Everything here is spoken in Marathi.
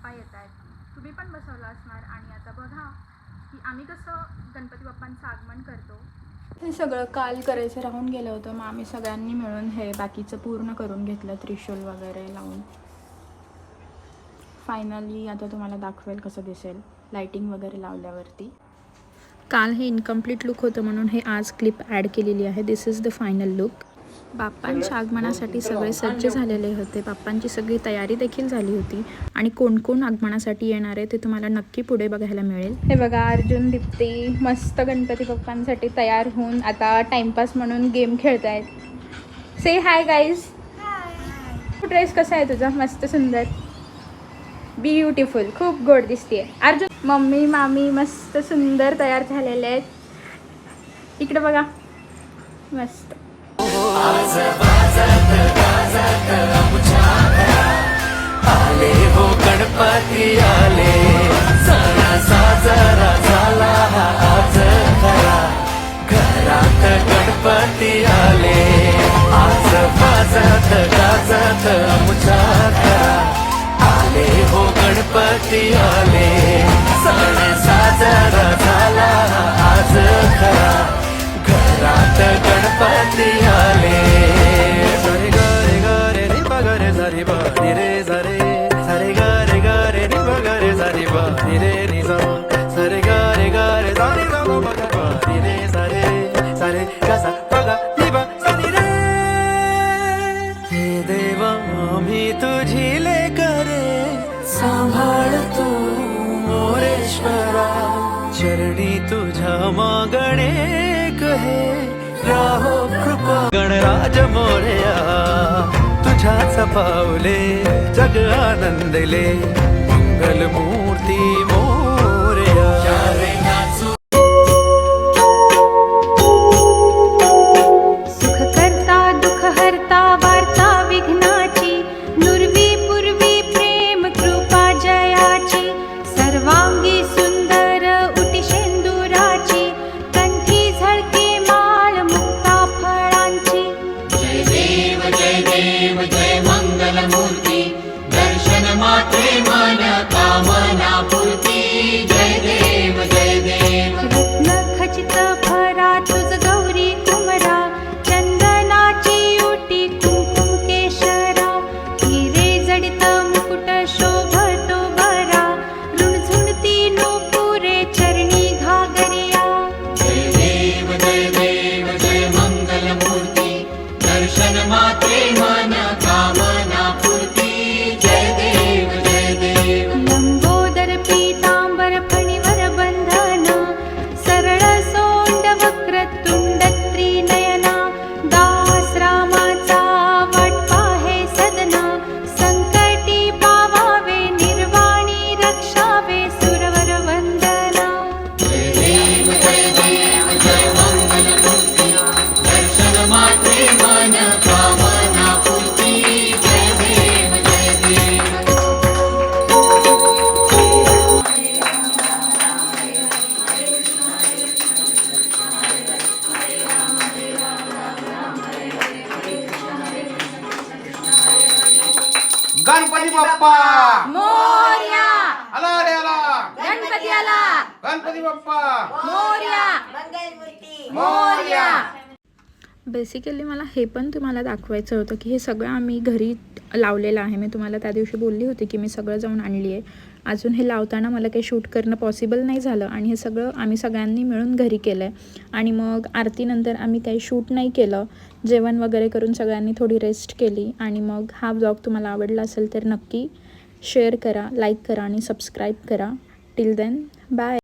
बाप्पा येत आहेत, तुम्ही पण बसवलं असणार. आणि आता बघा की आम्ही कसं गणपती बाप्पांचं आगमन करतो. हे सगळं काल करायचं राहून गेलं होतं, मग आम्ही सगळ्यांनी मिळून हे बाकीचं पूर्ण करून घेतलं, त्रिशूल वगैरे लावून. फायनली आता तुम्हाला दाखवेल कसं दिसेल लाईटिंग वगैरे लावल्यावरती. काल हे इनकम्प्लीट लुक होतं म्हणून हे आज क्लिप ॲड केलेली आहे. दिस इज द फायनल लुक. बाप्पांच्या आगमनासाठी सगळे सज्ज झालेले होते. बाप्पांची सगळी तयारी देखील झाली होती आणि कोण कोण आगमनासाठी येणार आहे ते तुम्हाला नक्की पुढे बघायला मिळेल. हे बघा, अर्जुन दीप्ती मस्त गणपती बाप्पांसाठी तयार होऊन आता टाइमपास म्हणून गेम खेळत आहेत. से हाय गाईज. ड्रेस कसा आहे तुझा? मस्त सुंदर, ब्युटिफुल, खूप गोड दिसते. अर्जुन, मम्मी मामी मस्त सुंदर तयार झालेले आहेत. इकडे बघा, मस्त. आले हो गणपती आले, सणा साजरा झाला आज खरा, घरात गणपती आले, आज वाजत गाजत आमच्या घरा. आले हो गणपती आले, सण साजरा झाला आज खरा, घरात गणपती आले. सरे गरे गरे रि पगरे झरी बारी रे झरे, सरे गरे गरे रि पगरे झरी बारी रे नि सा, सरे गरे गरे झरी सा बारी रे झरे, सरे कसा पगा निबा सनी रे. हे देवा मी तुझी लेकरे, सांभाळतो मोरेश्वरा, चरणी तुझ्या मागणे कहे राहो कृपा. गणराज मोरया तुझ्याच पावले जग आनंदले, मंगल मूर्ती मोरया. सुख करता दुःख हरता वार्ता विघ्नाची, नुरवी पूर्वी प्रेम कृपा जयाची, सर्वांगी सुंदर उटी शेंदुराची, कंठी झळके माळ मुक्ता फळांची. जय देव जय देव जय मंगल मूर्ती, दर्शन मात्रे मन कामना पूर्ती. जय देव जय देव. रत्न खचित भरा तुझ गौरी कुमरा, चंदनाची उटी कुंकुम केशरा, हिरे जडित मुकुट शोभतो बरा, रुणझुणती नूपुरे चरणी घागरिया. जय देव जय देव जय मंगल मूर्ती, दर्शन मात्रे मन कामना पूर्ती. जय देव जय देव. लंबोदर पीतांबर फणीवर बंधन, सरळ सोंड वक्र तुंड त्रिनयना, दास रामाचा वाट पाहे सदना, संकटी पावावे निर्वाणी रक्षावे सुरवर वंदना. जय देव जय देव जय मंगल मूर्ती, दर्शन मात्रे मन कामना पूर्ती. जय देव जय देव. गणपती बाप्पा मोरया. आला रे आला, गणपती आला. गणपती बाप्पा मोरया. मोरया. बेसिकली मला हे पण तुम्हाला दाखवायचं होतं की हे सगळं आम्ही घरी लावलेलं आहे. मी तुम्हाला त्या दिवशी बोलली होती की मी सगळं जाऊन आणली आहे. अजून हे लावताना मला काही शूट करणं पॉसिबल नाही झालं आणि हे सगळं आम्ही सगळ्यांनी मिळून घरी केलं आहे. आणि मग आरतीनंतर आम्ही काही शूट नाही केलं. जेवण वगैरे करून सगळ्यांनी थोडी रेस्ट केली. आणि मग हा ब्लॉग तुम्हाला आवडला असेल तर नक्की शेअर करा, लाईक करा आणि सबस्क्राईब करा. Till then bye.